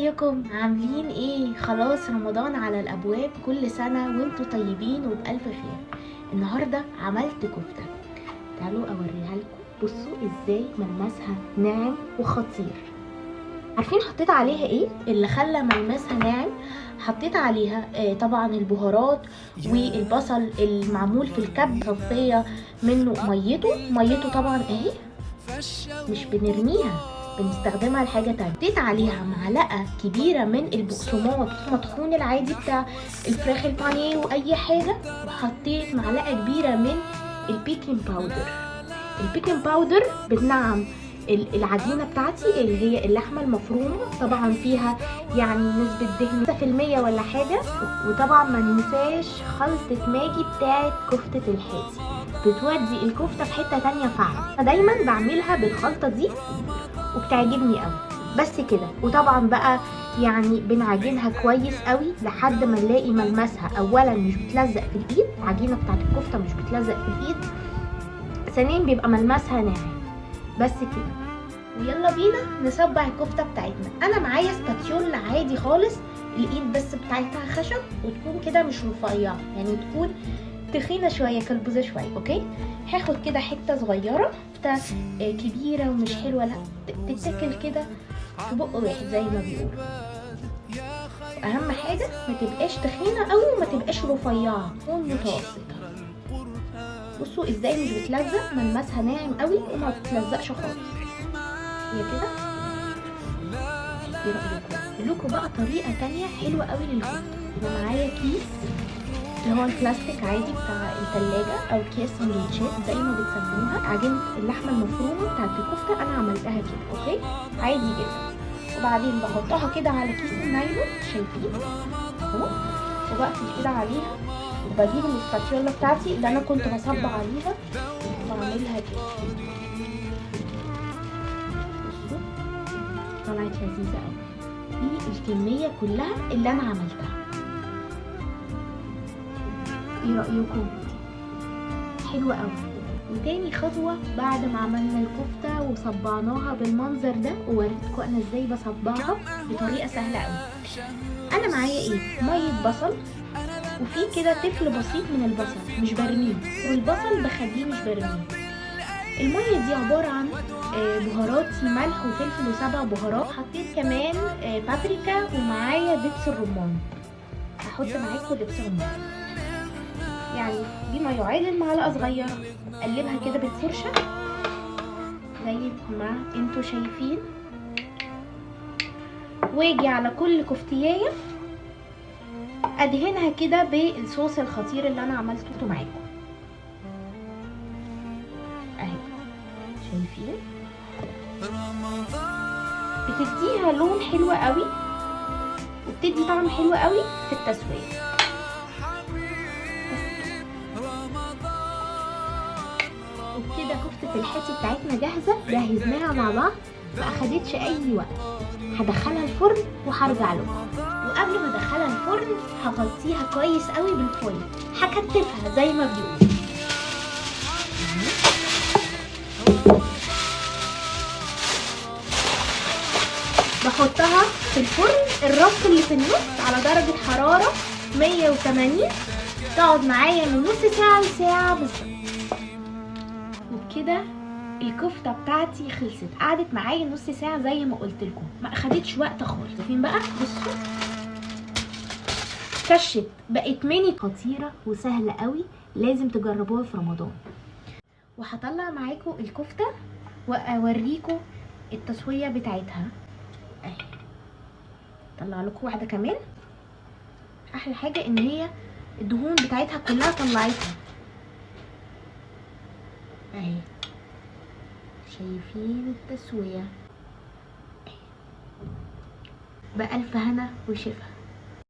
ازيكم عاملين ايه؟ خلاص رمضان على الابواب، كل سنة وانتوا طيبين وبألف خير. النهاردة عملت كفتة، تعالوا اوريها لكم. بصوا ازاي ملمسها ناعم وخطير. عارفين حطيت عليها ايه اللي خلى ملمسها ناعم؟ حطيت عليها طبعا البهارات والبصل المعمول في الكب، صفيه منه ميته طبعا اهي، مش بنرميها، بنستخدمها لحاجه تانية. حطيت عليها معلقه كبيره من البقسماط مطحون العادي بتاع الفراخ البانيه واي حاجه، وحطيت معلقه كبيره من البيكنج باودر. البيكنج باودر بتنعم العجينه بتاعتي اللي هي اللحمه المفرومه، طبعا فيها يعني نسبه دهن 6% ولا حاجه. وطبعا ما ننساش خلطه ماجي بتاعت كفته الحاتي، بتودي الكفته في حته تانية فعلا. انا دايما بعملها بالخلطه دي وبتعجبني قوي. بس كده، وطبعا بقى يعني بنعجنها كويس قوي لحد ما نلاقي ملمسها اولا مش بتلزق في الايد، العجينه بتاعت الكفته مش بتلزق في الايد، ثانيا بيبقى ملمسها ناعم. بس كده، ويلا بينا نصبع الكفته بتاعتنا. انا معايا سباتيولا عادي خالص، الايد بس بتاعتها خشب، وتكون كده مش رفيعه، يعني تكون تخينه شويه كالبوزه شويه. اوكي، هاخد كده حته صغيره، حته كبيره ومش حلوه، لا تتاكل كده في بق واحد زي ما بيقولوا. اهم حاجه ما تبقاش تخينه قوي وما تبقاش رفيعه، تكون متوسطه. بصوا ازاي مش بتلزق، ملمسها ناعم قوي وما بتلزقش خالص. هي كده. ايه رايكم؟ اقول لكم بقى طريقه تانية حلوه قوي للكفته. انا معايا كيس اللي هو البلاستيك عادي بتاع الثلاجه، او كيس سندوتشات زي ما بتسموها. عجينه اللحمه المفرومه بتاعت الكفته انا عملتها كده، اوكي، عادي جدا. وبعدين بحطها كده على كيس النايلون، شايفين اهو، وبقفل كده عليها، وبجيب الاسباتيولا بتاعتي اللي انا كنت بصبع عليها واعملها كده. بصوا طلعت لذيذه قوي. دي الكميه كلها اللي انا عملتها. ايه رايكم؟ حلوه قوي. وتاني خطوه بعد ما عملنا الكفته وصبعناها بالمنظر ده، ووريتكم انا ازاي بصبعها بطريقه سهله قوي. انا معايا ايه؟ ميه بصل، وفي كده تفل بسيط من البصل مش برميه، والبصل بخليه مش برميه. الميه دي عباره عن بهاراتي، ملح وفلفل وسبع بهارات. حطيت كمان بابريكا، ومعايا دبس الرمان. هحط معاكم دبس رمان يعني بما يعادل معلقه صغيره. اقلبها كده بالفرشه زي ما انتوا شايفين، واجي على كل كفتيايه ادهنها كده بالصوص الخطير اللي انا عملته معاكم اهي، شايفين؟ بتديها لون حلو قوي، وبتدي طعم حلو قوي في التسويه. وبكده كفتة الحاتي بتاعتنا جاهزة، جهزناها مع بعض، ما اخدتش اي وقت. هدخلها الفرن وهرجع لكم. وقبل ما ادخلها الفرن هغطيها كويس قوي بالفويل، هكتفها زي ما بيقولوا. بحطها في الفرن الرف اللي في النص على درجة حرارة 180، تقعد معايا من نص ساعة لساعة بالظبط. وبكده الكفته بتاعتي خلصت، قعدت معايا نص ساعه زي ما قلت لكم، ما اخدتش وقت خالص. شايفين بقى؟ بصوا كشت، بقت ميني، خطيره وسهله قوي، لازم تجربوها في رمضان. وهطلع معاكم الكفته واوريكم التسويه بتاعتها اهي. طلع لكم واحده كمان. احلى حاجه ان هي الدهون بتاعتها كلها طلعتها اهي، شايفين التسوية؟ بألف هنا وشفا.